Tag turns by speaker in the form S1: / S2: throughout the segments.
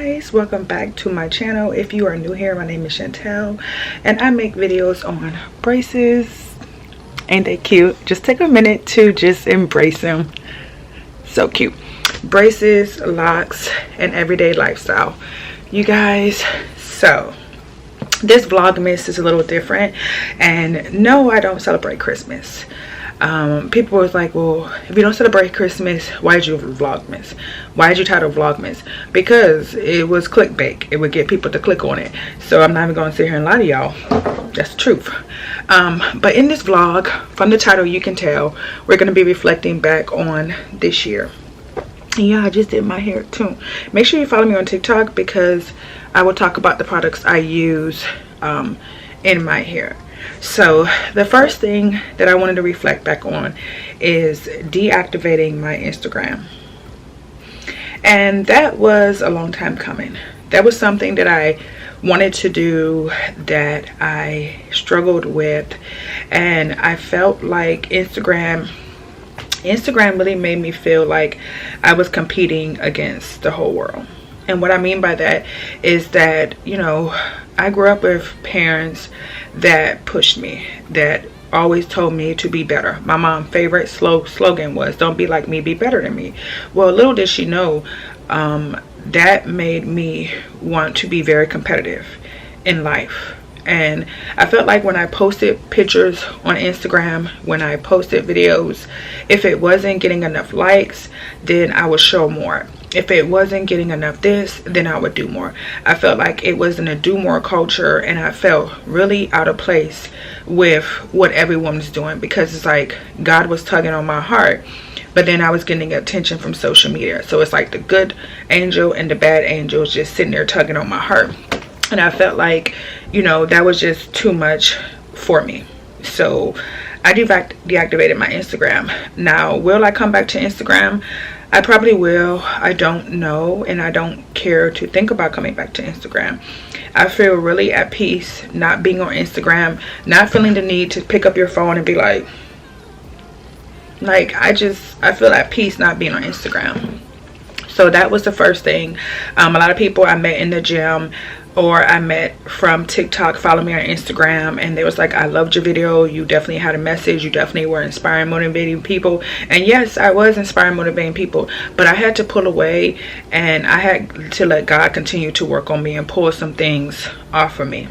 S1: guys, welcome back to my channel. If you are new here, my name is Chantel and I make videos on braces. Ain't they cute? Just take a minute to just embrace them. So cute. Braces, locks, and everyday lifestyle, you guys. So this vlogmas is a little different, and no, I don't celebrate Christmas. People was like, well, if you don't celebrate Christmas, why did you vlogmas? Why did you title vlogmas? Because it was clickbait. It would get people to click on it. So I'm not even going to sit here and lie to y'all. That's the truth. But in this vlog, from the title you can tell, we're going to be reflecting back on this year. And yeah, I just did my hair too. Make sure you follow me on TikTok because I will talk about the products I use in my hair. So the first thing that I wanted to reflect back on is deactivating my Instagram. And that was a long time coming. That was something that I wanted to do, that I struggled with, and I felt like Instagram really made me feel like I was competing against the whole world. And what I mean by that is that, you know, I grew up with parents that pushed me, that always told me to be better. My mom's favorite slogan was, don't be like me, be better than me. Well, little did she know, that made me want to be very competitive in life. And I felt like when I posted pictures on Instagram, when I posted videos, if it wasn't getting enough likes, then I would show more. If it wasn't getting enough this, then I would do more. I felt like it was in a do more culture, and I felt really out of place with what everyone was doing, because it's like God was tugging on my heart, but then I was getting attention from social media. So it's like the good angel and the bad angel just sitting there tugging on my heart. And I felt like, you know, that was just too much for me. So I deactivated my Instagram. Now, will I come back to Instagram? I probably will. I don't know, and I don't care to think about coming back to Instagram. I feel really at peace not being on Instagram, not feeling the need to pick up your phone and be like I feel at peace not being on Instagram. So that was the first thing. A lot of people I met in the gym or I met from TikTok follow me on Instagram, and they was like, I loved your video, you definitely had a message, you definitely were inspiring, motivating people. And yes, I was inspiring, motivating people, but I had to pull away, and I had to let God continue to work on me and pull some things off of me.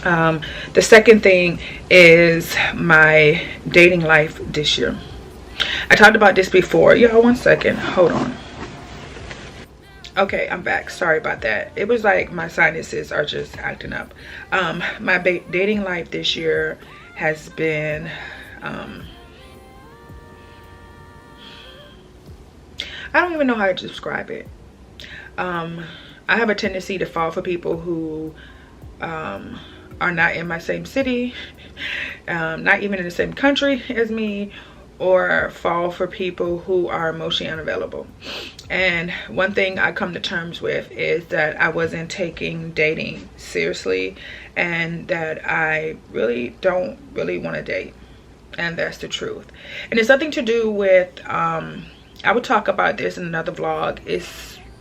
S1: The second thing is my dating life this year. I talked about this before. Y'all, one second, hold on. Okay, I'm back. Sorry about that. It was like my sinuses are just acting up. My dating life this year has been I don't even know how to describe it. I have a tendency to fall for people who are not in my same city, not even in the same country as me, or fall for people who are emotionally unavailable. And one thing I come to terms with is that I wasn't taking dating seriously, and that I really don't want to date. And that's the truth. And it's nothing to do with I would talk about this in another vlog.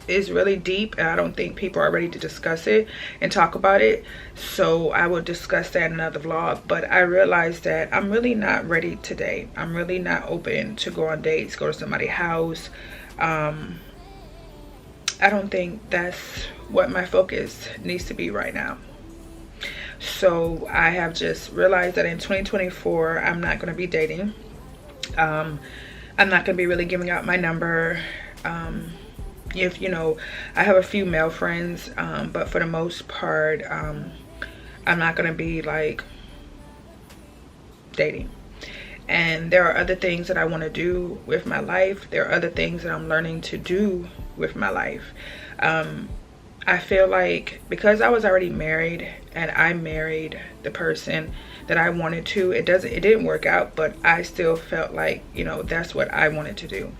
S1: It's really deep, and I don't think people are ready to discuss it and talk about it. So I will discuss that in another vlog. But I realized that I'm really not ready to date. I'm really not open to go on dates, go to somebody's house. I don't think that's what my focus needs to be right now. So I have just realized that in 2024, I'm not going to be dating. I'm not going to be really giving out my number. If you know, I have a few male friends, but for the most part, I'm not going to be like dating. And there are other things that I want to do with my life. There are other things that I'm learning to do with my life. I feel like because I was already married and I married the person that I wanted to, it didn't work out, but I still felt like, you know, that's what I wanted to do.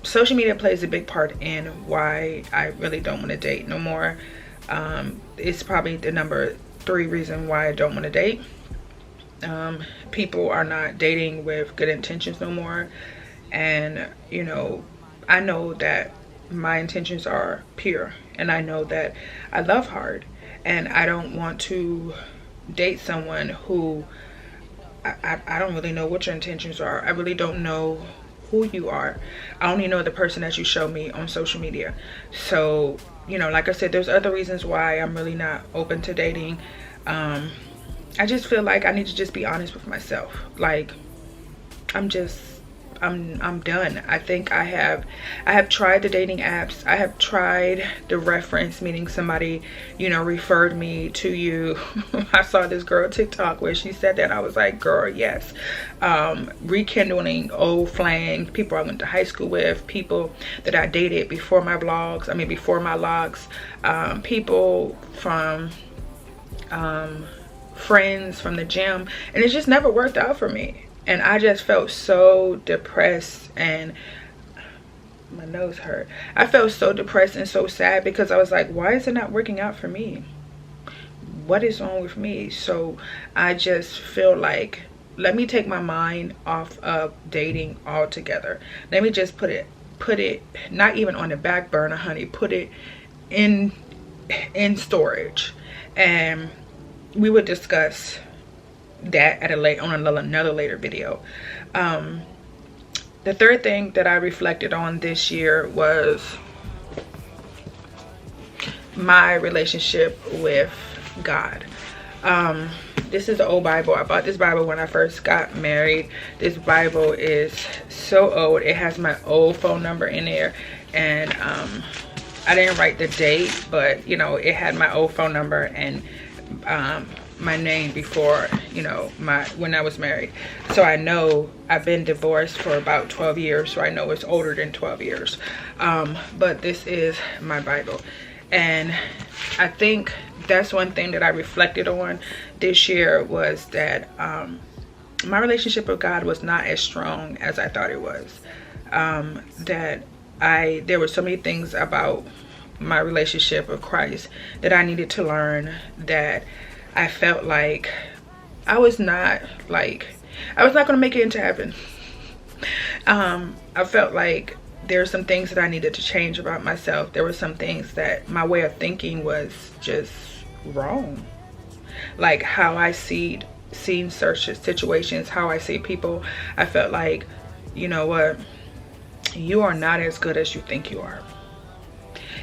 S1: Social media plays a big part in why I really don't want to date no more. It's probably the number 3 reason why I don't want to date. People are not dating with good intentions no more. And, you know, I know that my intentions are pure, and I know that I love hard, and I don't want to date someone who I don't really know what your intentions are. I really don't know who you are. I only know the person that you show me on social media. So, you know, like I said, there's other reasons why I'm really not open to dating. I just feel like I need to just be honest with myself. Like, I'm done. I think I have tried the dating apps. I have tried the reference, meaning somebody, you know, referred me to you. I saw this girl TikTok where she said that. I was like, girl, yes. Rekindling old flames, people I went to high school with, people that I dated before my vlogs, before my logs, people from friends from the gym, and it just never worked out for me. And I just felt so depressed, and my nose hurt. I felt so depressed and so sad because I was like, why is it not working out for me? What is wrong with me? So I just feel like, let me take my mind off of dating altogether. Let me just put it not even on the back burner, honey. Put it in storage, and we would discuss that at another later video. The third thing that I reflected on this year was my relationship with God. This is the old Bible. I bought this Bible when I first got married. This Bible is so old. It has my old phone number in there, and I didn't write the date, but you know, it had my old phone number and my name before, you know, when I was married. So I know I've been divorced for about 12 years, so I know it's older than 12 years. But this is my Bible, and I think that's one thing that I reflected on this year, was that my relationship with God was not as strong as I thought it was. That there were so many things about my relationship with Christ that I needed to learn, that I felt like I was not going to make it into heaven. I felt like there were some things that I needed to change about myself. There were some things that my way of thinking was just wrong. Like how I seen certain situations, how I see people. I felt like, you know what, you are not as good as you think you are.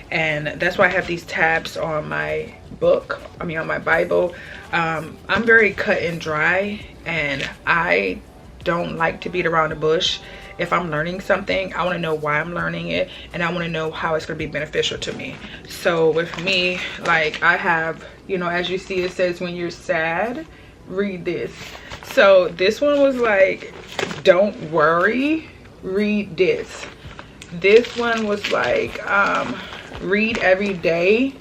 S1: And that's why I have these tabs on my book, on my Bible. I'm very cut and dry, and I don't like to beat around the bush. If I'm learning something, I want to know why I'm learning it, and I want to know how it's going to be beneficial to me. So with me, like, I have, you know, as you see, it says, when you're sad, read this. So this one was like, don't worry, read this. This one was like, read every day,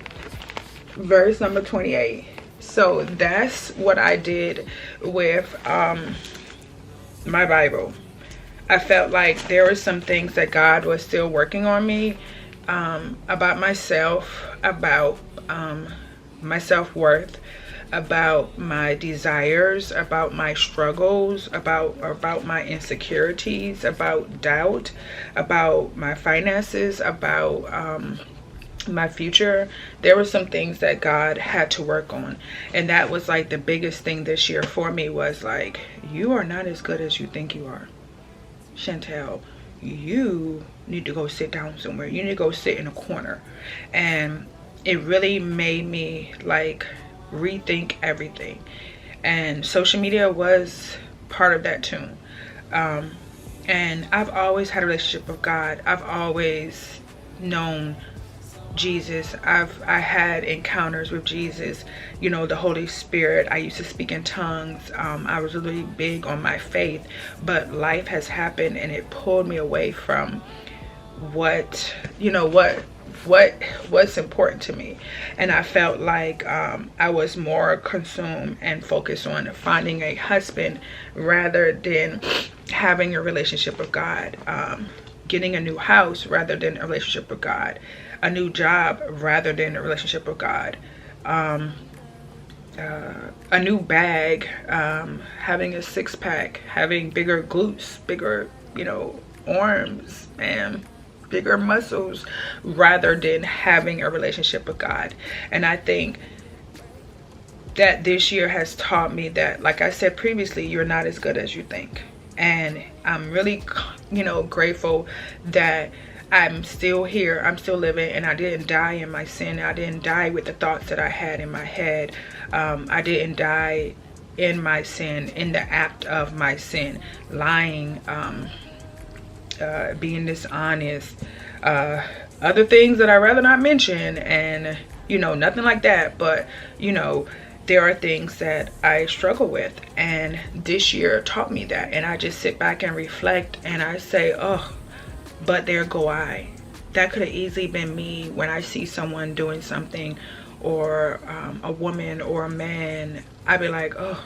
S1: verse number 28. So that's what I did with my Bible. I felt like there were some things that God was still working on me, about myself, about my self-worth, about my desires, about my struggles, about my insecurities, about doubt, about my finances, about my future. There were some things that God had to work on, and that was like the biggest thing this year for me, was like, you are not as good as you think you are, Chantel. You need to go sit down somewhere. You need to go sit in a corner. And it really made me like rethink everything, and social media was part of that too. And I've always had a relationship with God. I've always known Jesus. I had encounters with Jesus, you know, the Holy Spirit. I used to speak in tongues. I was really big on my faith, but life has happened and it pulled me away from what's important to me. And I felt like I was more consumed and focused on finding a husband rather than having a relationship with God, getting a new house rather than a relationship with God, a new job rather than a relationship with God, a new bag, having a six-pack, having bigger glutes, bigger, you know, arms. And bigger muscles rather than having a relationship with God. And I think that this year has taught me that, like I said previously, you're not as good as you think. And I'm really, grateful that I'm still here, I'm still living, and I didn't die in my sin. I didn't die with the thoughts that I had in my head. I didn't die in my sin, in the act of my sin, lying, being dishonest, other things that I rather not mention, and nothing like that. But there are things that I struggle with, and this year taught me that. And I just sit back and reflect, and I say, oh, but there go I. That could have easily been me when I see someone doing something, or a woman or a man. I'd be like, oh,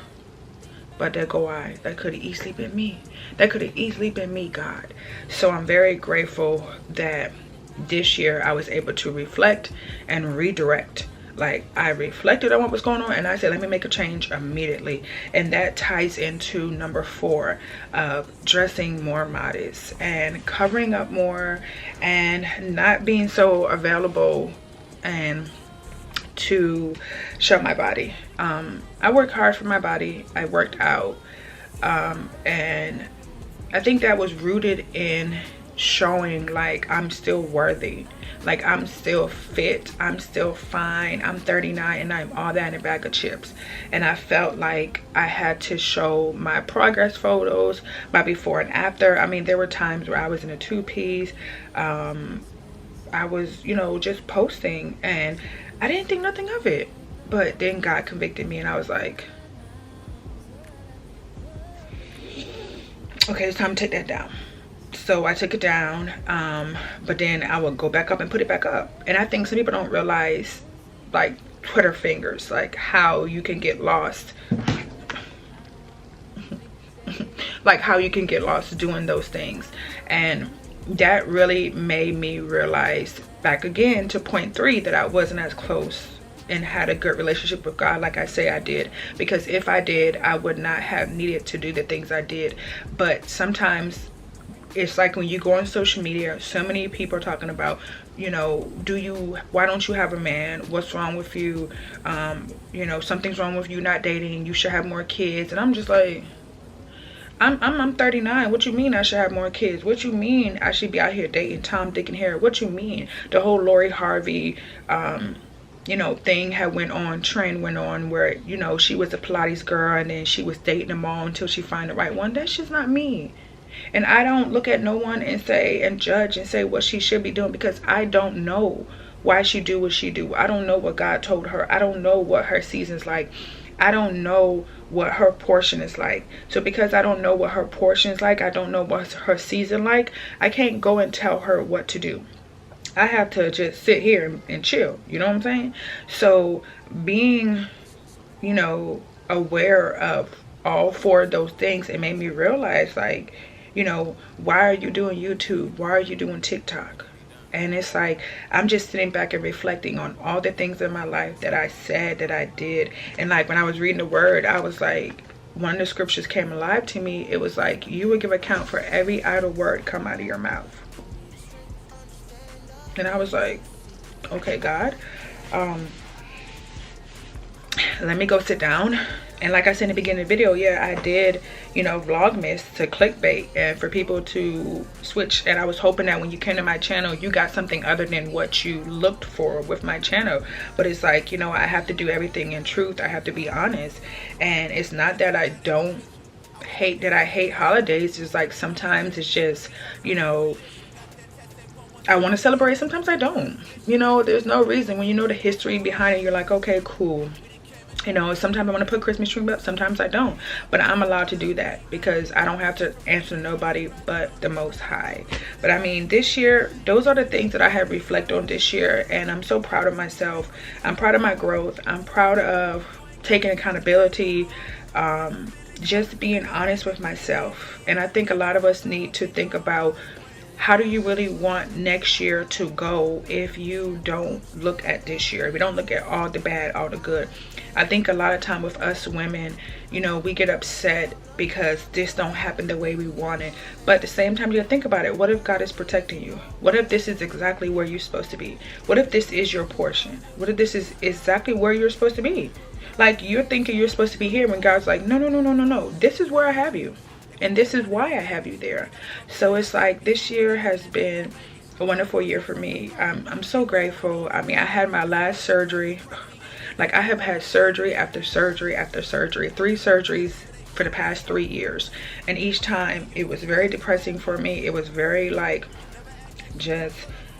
S1: but there go I. That could have easily been me. That could have easily been me, God. So I'm very grateful that this year I was able to reflect and redirect. Like, I reflected on what was going on, and I said, let me make a change immediately. And that ties into number 4 of dressing more modest and covering up more and not being so available and to show my body. I worked hard for my body. I worked out, and I think that was rooted in showing like I'm still worthy, like I'm still fit, I'm still fine, I'm 39 and I'm all that in a bag of chips. And I felt like I had to show my progress photos, my before and after. I mean, there were times where I was in a 2-piece, I was just posting, and I didn't think nothing of it. But then God convicted me, and I was like, okay, it's time to take that down. So I took it down, but then I would go back up and put it back up. And I think some people don't realize, like, Twitter fingers, like how you can get lost. Like how you can get lost doing those things. And that really made me realize, back again to point 3, that I wasn't as close and had a good relationship with God like I say I did. Because if I did, I would not have needed to do the things I did. But sometimes it's like when you go on social media, so many people are talking about, why don't you have a man? What's wrong with you? Something's wrong with you not dating. You should have more kids. And I'm just like, I'm 39. What you mean I should have more kids? What you mean I should be out here dating Tom, Dick, and Harry? What you mean? The whole Lori Harvey, thing trend went on where, she was a Pilates girl and then she was dating them all until she find the right one. That's just not me. And I don't look at no one and say and judge and say what she should be doing, because I don't know why she do what she do. I don't know what God told her. I don't know what her season's like. I don't know what her portion is like. So because I don't know what her portion is like, I don't know what her season like, I can't go and tell her what to do. I have to just sit here and chill. You know what I'm saying? So being, aware of all 4 of those things, it made me realize, like, why are you doing YouTube? Why are you doing TikTok? And it's like, I'm just sitting back and reflecting on all the things in my life that I said, that I did. And like when I was reading the word, I was like, one of the scriptures came alive to me. It was like, you will give account for every idle word come out of your mouth. And I was like, okay, God, let me go sit down. And like I said in the beginning of the video, yeah, I did, Vlogmas to clickbait and for people to switch. And I was hoping that when you came to my channel, you got something other than what you looked for with my channel. But it's like, I have to do everything in truth. I have to be honest. And it's not that I don't hate, that I hate holidays. It's like sometimes it's just, I want to celebrate. Sometimes I don't. There's no reason. When you know the history behind it, you're like, okay, cool. Sometimes I want to put Christmas tree up, sometimes I don't. But I'm allowed to do that because I don't have to answer to nobody but the Most High. But I mean, this year, those are the things that I have reflected on this year. And I'm so proud of myself. I'm proud of my growth. I'm proud of taking accountability. Just being honest with myself. And I think a lot of us need to think about how do you really want next year to go if you don't look at this year, if you don't look at all the bad, all the good? I think a lot of time with us women, you know, we get upset because this don't happen the way we want it. But at the same time, you think about it. What if God is protecting you? What if this is exactly where you're supposed to be? What if this is your portion? What if this is exactly where you're supposed to be? Like, you're thinking you're supposed to be here when God's like, no, no, no, no, no, no. This is where I have you. And this is why I have you there. So it's like, this year has been a wonderful year for me. I'm so grateful. I mean, I had my last surgery. Like, I have had surgery after surgery after surgery, 3 surgeries for the past 3 years. And each time it was very depressing for me. It was very like, just,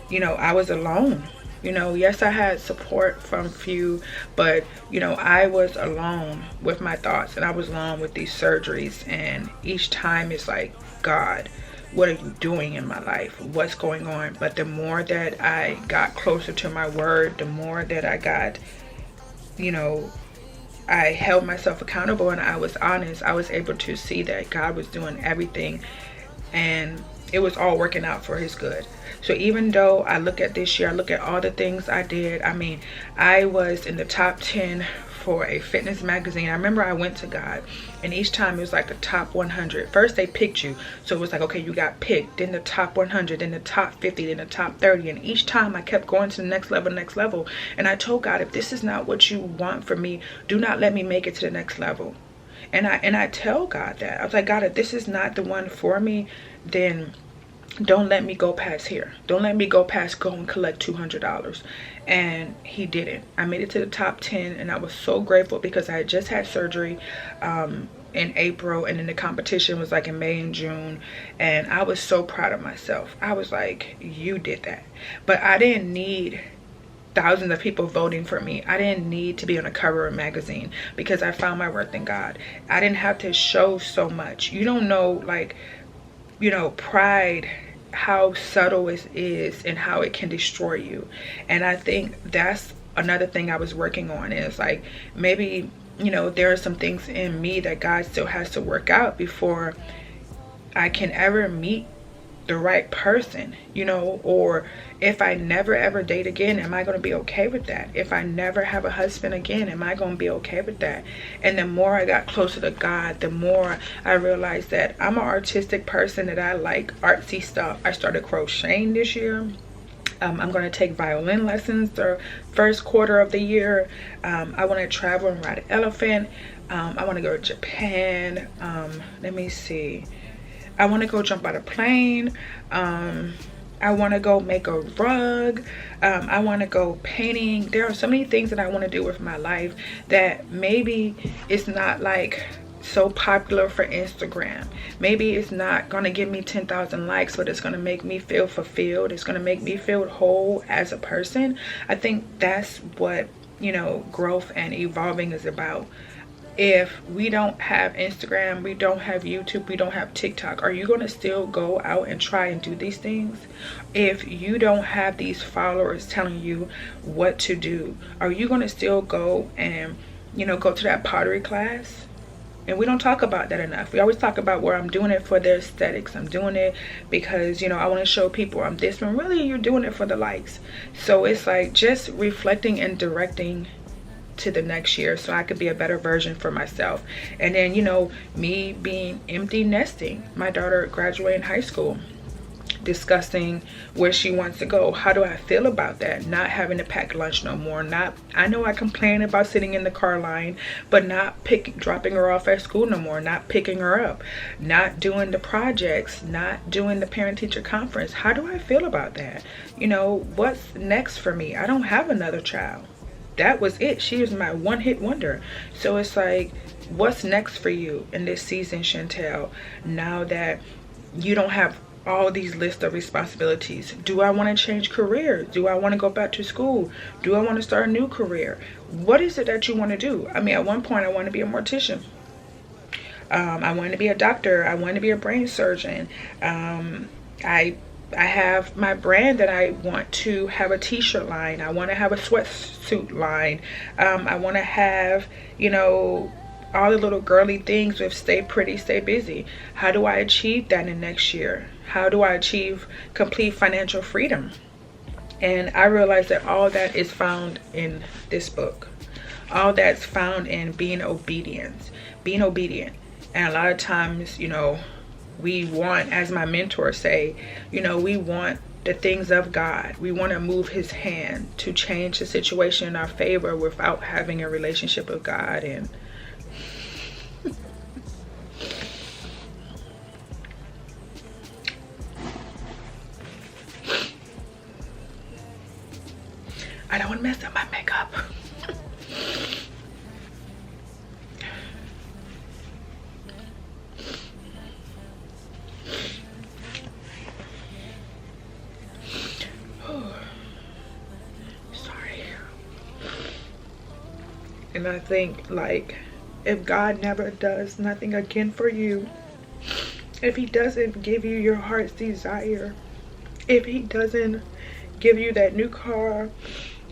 S1: you know, I was alone. You know, yes, I had support from few, but, you know, I was alone with my thoughts, and I was alone with these surgeries. And each time it's like, God, what are you doing in my life? What's going on? But the more that I got closer to my word, the more that I got, you know, I held myself accountable and I was honest. I was able to see that God was doing everything, and it was all working out for his good. So even though I look at this year, I look at all the things I did. I mean, I was in the top 10 for a fitness magazine. I remember I went to God, and each time it was like the top 100. First they picked you, so it was like, okay, you got picked, then the top 100, then the top 50, then the top 30. And each time I kept going to the next level. And I told God, if this is not what you want for me, do not let me make it to the next level. And I tell God that. I was like, God, if this is not the one for me, then don't let me go past here. Don't let me go past go and collect $200. And he didn't. I made it to the top 10, and I was so grateful because I had just had surgery in April, and then the competition was like in May and June, and I was so proud of myself. I was like, you did that. But I didn't need thousands of people voting for me. I didn't need to be on a cover of a magazine because I found my worth in God. I didn't have to show so much. You don't know, like, you know, pride, how subtle it is and how it can destroy you. And I think that's another thing I was working on, is like, maybe, you know, there are some things in me that God still has to work out before I can ever meet the right person, you know. Or if I never ever date again, am I going to be okay with that? If I never have a husband again, am I going to be okay with that? And the more I got closer to God, the more I realized that I'm an artistic person, that I like artsy stuff. I started crocheting this year. I'm going to take violin lessons the first quarter of the year. I want to travel and ride an elephant. I want to go to Japan. Let me see. I want to go jump out of a plane. I want to go make a rug. I want to go painting. There are so many things that I want to do with my life that maybe it's not like so popular for Instagram. Maybe it's not going to give me 10,000 likes, but it's going to make me feel fulfilled. It's going to make me feel whole as a person. I think that's what, you know, growth and evolving is about. If we don't have Instagram, we don't have YouTube, we don't have TikTok, are you going to still go out and try and do these things? If you don't have these followers telling you what to do, are you going to still go and, you know, go to that pottery class? And we don't talk about that enough. We always talk about where I'm doing it for the aesthetics. I'm doing it because, you know, I want to show people I'm this, but really you're doing it for the likes. So it's like just reflecting and directing to the next year so I could be a better version for myself. And then, you know, me being empty nesting, my daughter graduating high school, discussing where she wants to go. How do I feel about that? Not having to pack lunch no more. I know I complain about sitting in the car line, but not dropping her off at school no more, not picking her up, not doing the projects, not doing the parent-teacher conference. How do I feel about that? You know, what's next for me? I don't have another child. That was it. She was my one-hit wonder. So it's like, what's next for you in this season, Chantel? Now that you don't have all these lists of responsibilities. Do I want to change career? Do I want to go back to school? Do I want to start a new career? What is it that you want to do? I mean, at one point I wanted to be a mortician. I wanted to be a doctor. I wanted to be a brain surgeon. I have my brand that I want to have a t-shirt line. I want to have a sweatsuit line. I want to have, you know, all the little girly things with stay pretty, stay busy. How do I achieve that in next year? How do I achieve complete financial freedom? And I realized that all that is found in this book. All that's found in being obedient. Being obedient. And a lot of times, you know, we want, as my mentors say, you know, we want the things of God. We want to move his hand to change the situation in our favor without having a relationship with God. And I don't want to mess up my makeup. Sorry. And I think, like, if God never does nothing again for you, if he doesn't give you your heart's desire, if he doesn't give you that new car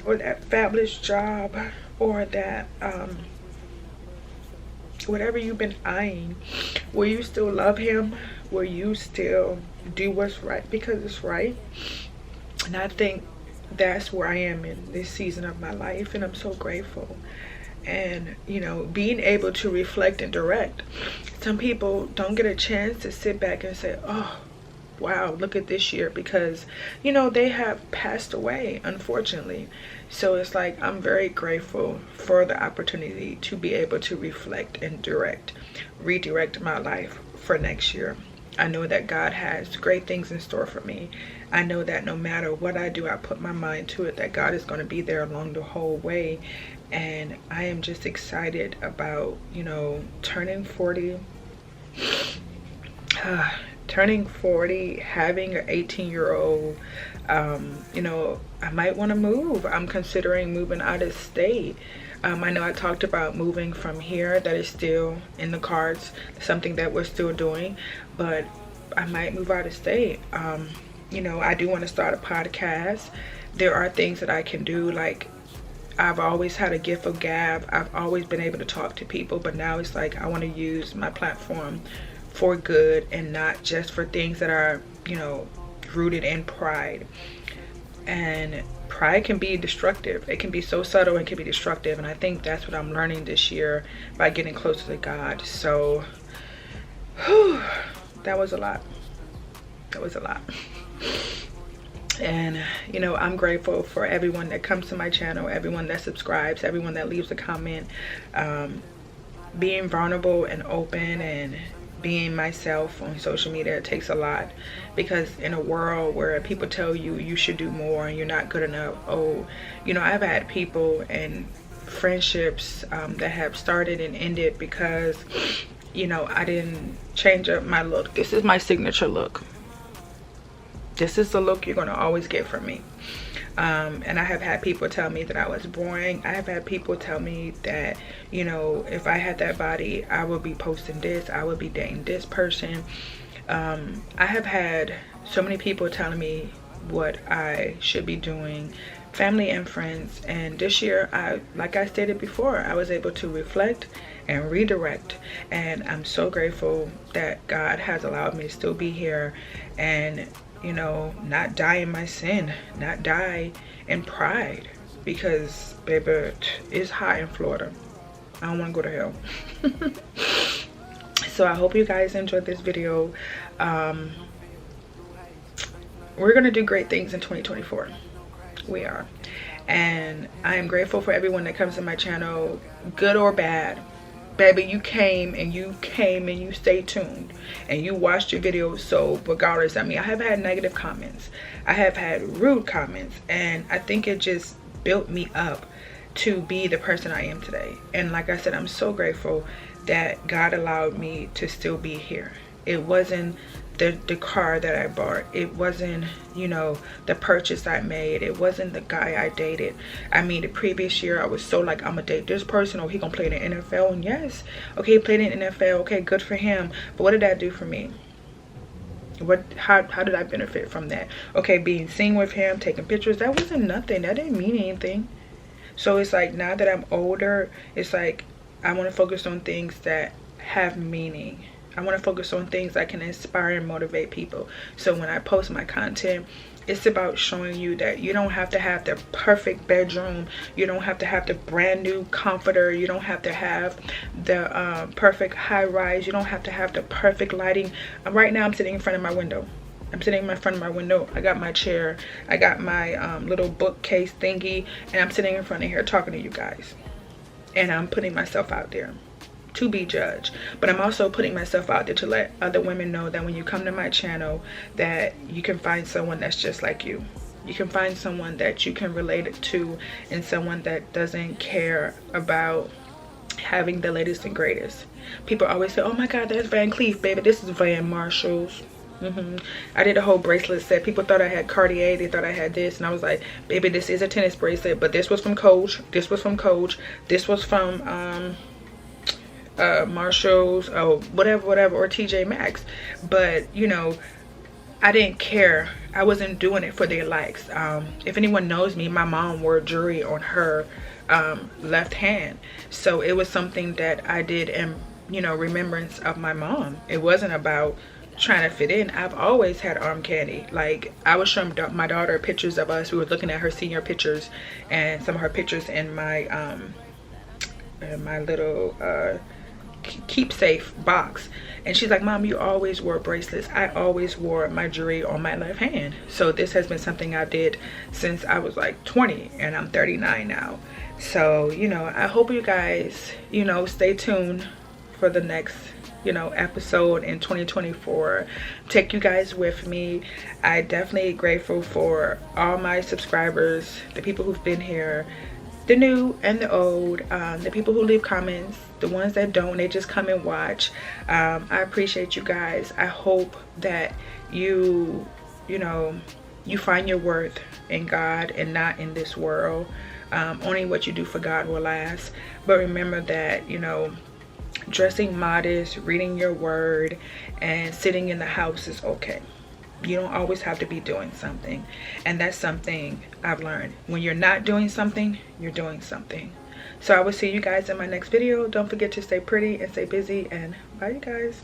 S1: or that fabulous job or that whatever you've been eyeing, will you still love him? Will you still do what's right because it's right? And I think that's where I am in this season of my life, and I'm so grateful. And, you know, being able to reflect and direct. Some people don't get a chance to sit back and say, oh, wow, look at this year, because, you know, they have passed away, unfortunately. So it's like, I'm very grateful for the opportunity to be able to reflect and redirect my life for next year. I know that God has great things in store for me. I know that no matter what I do, I put my mind to it, that God is going to be there along the whole way. And I am just excited about, you know, turning 40, having an 18-year-old. You know, I might want to move. I'm considering moving out of state. I know I talked about moving from here. That is still in the cards, something that we're still doing, but I might move out of state. You know, I do want to start a podcast. There are things that I can do, like, I've always had a gift of gab. I've always been able to talk to people, but now it's like I want to use my platform for good and not just for things that are, you know, rooted in pride. And pride can be destructive. It can be so subtle and can be destructive. And I think that's what I'm learning this year by getting closer to God. So, whew, that was a lot. That was a lot. And, you know, I'm grateful for everyone that comes to my channel, everyone that subscribes, everyone that leaves a comment. Being vulnerable and open and being myself on social media, it takes a lot, because in a world where people tell you you should do more and you're not good enough, oh, you know, I've had people and friendships that have started and ended because, you know, I didn't change up my look. This is my signature look. This is the look you're going to always get from me. And I have had people tell me that I was boring. I have had people tell me that, you know, if I had that body, I would be posting this, I would be dating this person. I have had so many people telling me what I should be doing, family and friends. And this year, like I stated before, I was able to reflect and redirect. And I'm so grateful that God has allowed me to still be here and, you know, not die in my sin, not die in pride, because baby, it's hot in Florida. I don't want to go to hell. So I hope you guys enjoyed this video. We're gonna do great things in 2024. We are. And I am grateful for everyone that comes to my channel, good or bad. Baby, you came and you stay tuned and you watched your videos. So regardless, I mean, I have had negative comments, I have had rude comments, and I think it just built me up to be the person I am today. And like I said, I'm so grateful that God allowed me to still be here. It wasn't the car that I bought. It wasn't, you know, the purchase I made. It wasn't the guy I dated. I mean, the previous year I was so like, I'm gonna date this person, or he gonna play in the NFL. And yes, okay, he played in the NFL, okay, good for him. But what did that do for me? How did I benefit from that? Okay, being seen with him, taking pictures, that wasn't nothing. That didn't mean anything. So it's like, now that I'm older, it's like, I want to focus on things that have meaning. I want to focus on things that can inspire and motivate people. So when I post my content, it's about showing you that you don't have to have the perfect bedroom. You don't have to have the brand new comforter. You don't have to have the perfect high rise. You don't have to have the perfect lighting. Right now I'm sitting in front of my window. I'm sitting in front of my window. I got my chair. I got my little bookcase thingy. And I'm sitting in front of here talking to you guys. And I'm putting myself out there to be judged, but I'm also putting myself out there to let other women know that when you come to my channel, that you can find someone that's just like you. You can find someone that you can relate to, and someone that doesn't care about having the latest and greatest. People always say, oh my god, that's Van Cleef, baby, this is Van Marshalls. I did a whole bracelet set. People thought I had Cartier, they thought I had this, and I was like, baby, this is a tennis bracelet, but this was from Coach, this was from Coach, this was from Marshalls, or whatever, or TJ Maxx. But you know, I didn't care. I wasn't doing it for their likes. If anyone knows me, my mom wore jewelry on her left hand, so it was something that I did in, you know, remembrance of my mom. It wasn't about trying to fit in. I've always had arm candy. Like, I was showing my daughter pictures of us. We were looking at her senior pictures and some of her pictures in my little keepsafe box, and she's like, Mom, you always wore bracelets. I always wore my jewelry on my left hand. So this has been something I did since I was like 20, and I'm 39 now. So, you know, I hope you guys, you know, stay tuned for the next, you know, episode in 2024. Take you guys with me. I definitely grateful for all my subscribers, the people who've been here, the new and the old, the people who leave comments, the ones that don't, they just come and watch. I appreciate you guys. I hope that you know, you find your worth in God and not in this world. Only what you do for God will last. But remember that, you know, dressing modest, reading your word, and sitting in the house is okay. You don't always have to be doing something, and that's something I've learned. When you're not doing something, you're doing something. So I will see you guys in my next video. Don't forget to stay pretty and stay busy, and bye you guys.